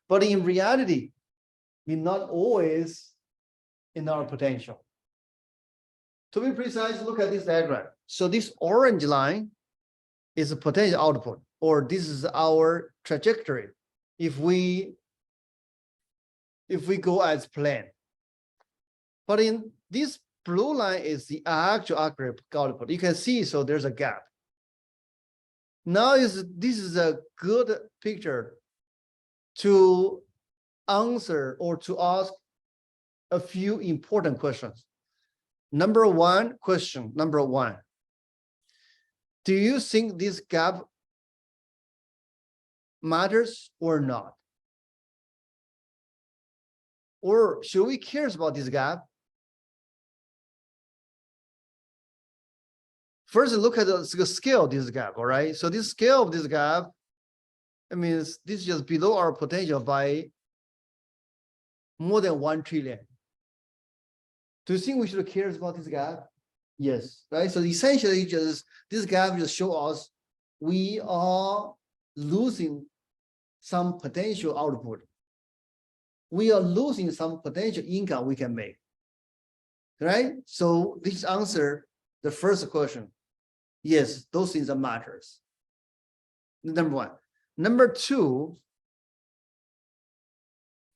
But in reality, we're not always in our potential. To be precise, look at this diagram. So this orange line is a potential output, or this is our trajectory if we go as planned. But in this blue line is the actual aggregate output. You can see, so there's a gap. Now this is a good picture to answer or to ask a few important questions. Number one, do you think this gap matters or not? Or should we care about this gap? First, look at the scale of this gap, all right? So this scale of this gap, I mean, this is just below our potential by more than 1 trillion. Do you think we should care about this gap? Yes, right? So essentially, just this gap just shows us we are losing some potential output. We are losing some potential income we can make, right? So this answer the first question. Yes, those things are matters. Number one. Number two,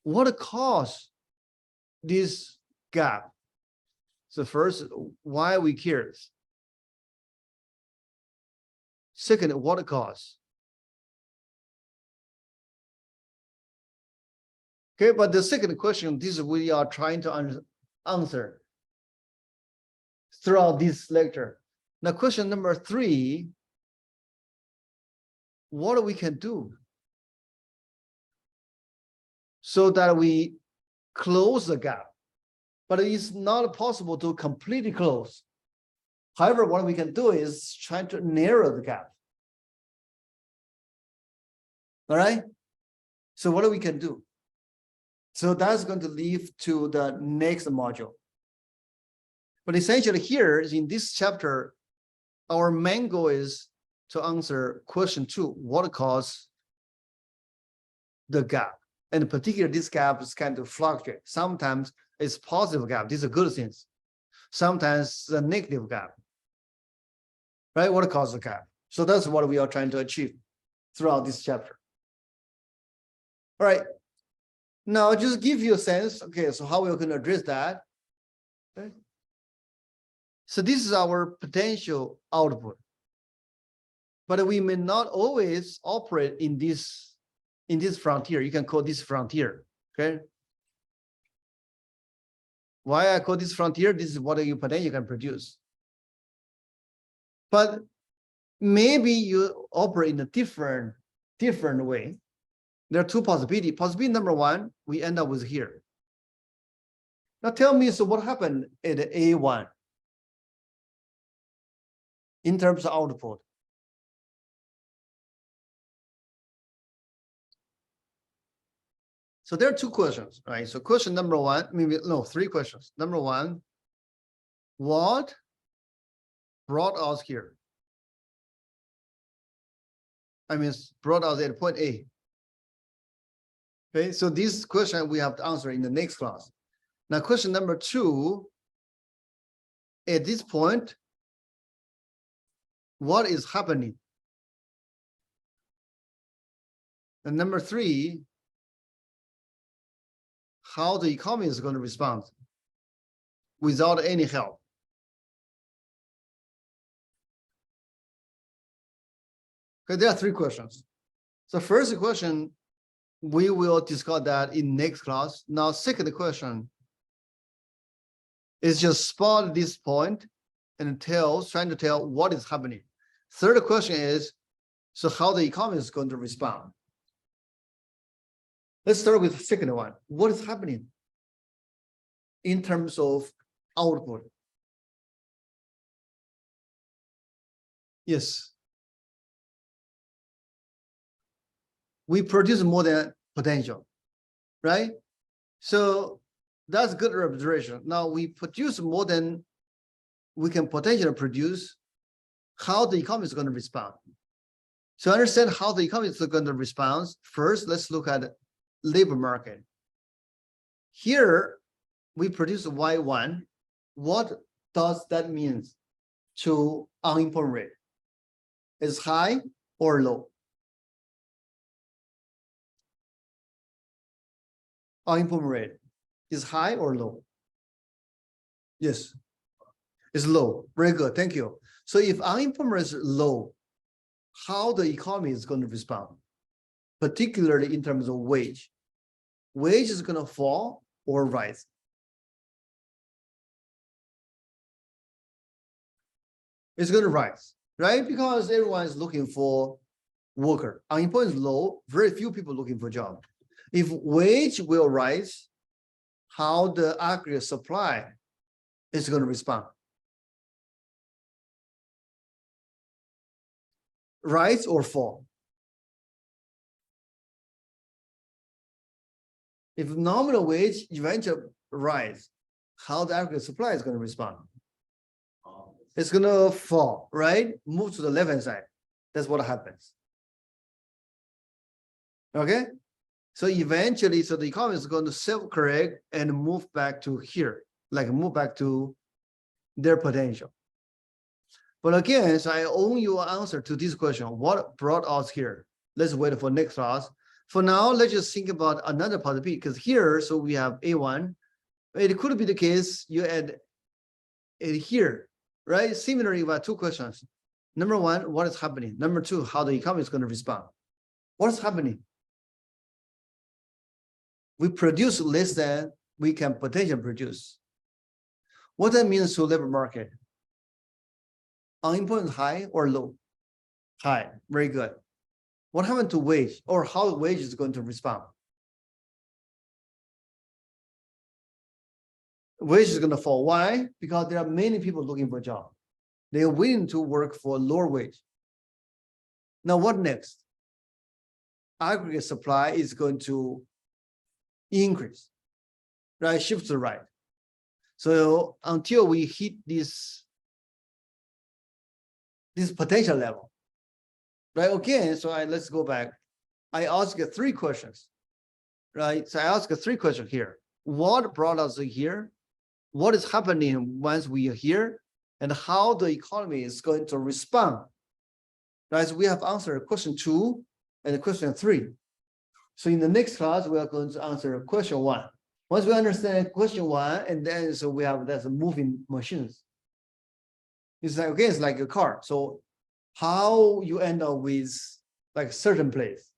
what caused this gap? So first, why we care? Second, what cause? Okay, but the second question, this we are trying to answer throughout this lecture. Now, question number 3, what we can do so that we close the gap, but it's not possible to completely close. However, what we can do is try to narrow the gap. All right. So what we can do? So that's going to lead to the next module. But essentially here in this chapter, our main goal is to answer question 2, what causes the gap? And in particular, this gap is kind of fluctuate. Sometimes it's positive gap. These are good things. Sometimes the negative gap. Right? What causes the gap? So that's what we are trying to achieve throughout this chapter. All right. Now, just give you a sense. Okay, so how we're going to address that. Okay. So this is our potential output. But we may not always operate in this frontier. You can call this frontier. Okay. Why I call this frontier? This is what you potentially can produce. But maybe you operate in a different way. There are 2 possibilities. Possibility number 1, we end up with here. Now tell me, so what happened at A1 in terms of output? So there are 2 questions, right? So question number 1, maybe no, 3 questions. Number 1, what brought us here? I mean, brought us at point A. Okay, so this question we have to answer in the next class. Now, question number 2, at this point, what is happening? And number 3, how the economy is going to respond without any help. Okay, there are 3 questions. So first question, we will discuss that in next class. Now, second question is just spot this point and trying to tell what is happening. Third question is, so how the economy is going to respond. Let's start with the second one. What is happening in terms of output? Yes. We produce more than potential, right? So that's good observation. Now we produce more than we can potentially produce. How the economy is going to respond. So understand how the economy is going to respond. First, let's look at labor market. Here, we produce Y1. What does that mean to unemployment rate? Is high or low? Unemployment rate is high or low? Yes, it's low. Very good. Thank you. So if unemployment rate is low, how the economy is going to respond, particularly in terms of wage? Wage is going to fall or rise? It's going to rise, right? Because everyone is looking for worker. Unemployment is low. Very few people looking for a job. If wage will rise, how the aggregate supply is going to respond? Rise or fall? If nominal wage eventually rise, how the aggregate supply is going to respond? It's going to fall, right? Move to the left-hand side. That's what happens. Okay? So eventually, so the economy is going to self-correct and move back to here, like move back to their potential. But again, so I owe you an answer to this question. What brought us here? Let's wait for next class. For now, let's just think about another possibility, because here, so we have A1. It could be the case you add it here, right? Similarly, we have 2 questions. Number 1, what is happening? Number 2, how the economy is going to respond. What is happening? We produce less than we can potentially produce. What that means to labor market? Unemployment high or low? High, very good. What happened to wage, or how wage is going to respond? Wage is going to fall. Why? Because there are many people looking for a job. They are willing to work for a lower wage. Now, what next? Aggregate supply is going to increase, right? Shift to the right. So until we hit this potential level, right? Again, so let's go back. I asked 3 questions, right? So I asked 3 questions here. What brought us here? What is happening once we are here? And how the economy is going to respond? Right? So we have answered question 2 and question 3. So in the next class, we are going to answer question 1. Once we understand question 1, and then so we have that's moving machines. It's like, again, it's like a car. So how you end up with like a certain place,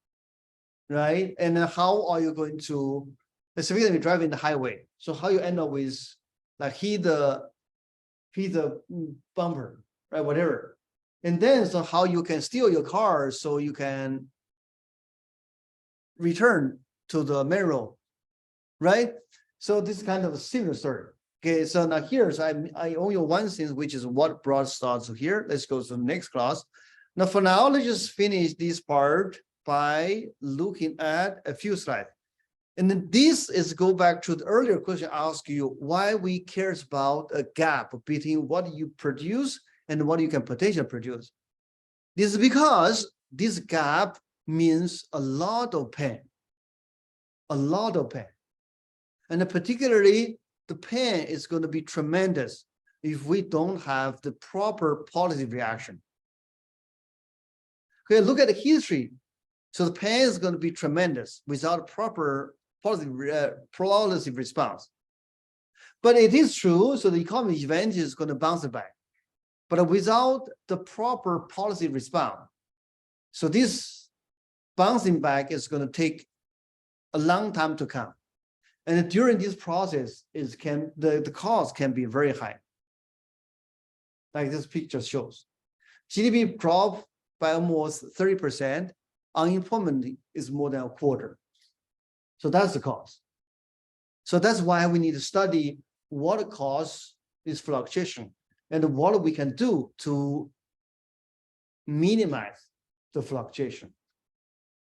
right? And then how are you going to, specifically driving the highway? So how you end up with like hit the bumper, right? Whatever. And then so how you can steal your car so you can return to the main road, right? So this is kind of a similar story. Okay, so now here, so I owe you one thing, which is what brought us to here. Let's go to the next class. Now, for now, let's just finish this part by looking at a few slides. And then this is go back to the earlier question I asked you, why we cares about a gap between what you produce and what you can potentially produce. This is because this gap means a lot of pain, a lot of pain. And particularly, the pain is going to be tremendous if we don't have the proper policy reaction. Okay, look at the history. So the pain is going to be tremendous without proper policy response. But it is true, so the economy eventually is going to bounce back. But without the proper policy response, so this bouncing back is going to take a long time to come. And during this process, the cost can be very high. Like this picture shows. GDP dropped by almost 30%. Unemployment is more than a quarter. So that's the cost. So that's why we need to study what causes this fluctuation and what we can do to minimize the fluctuation.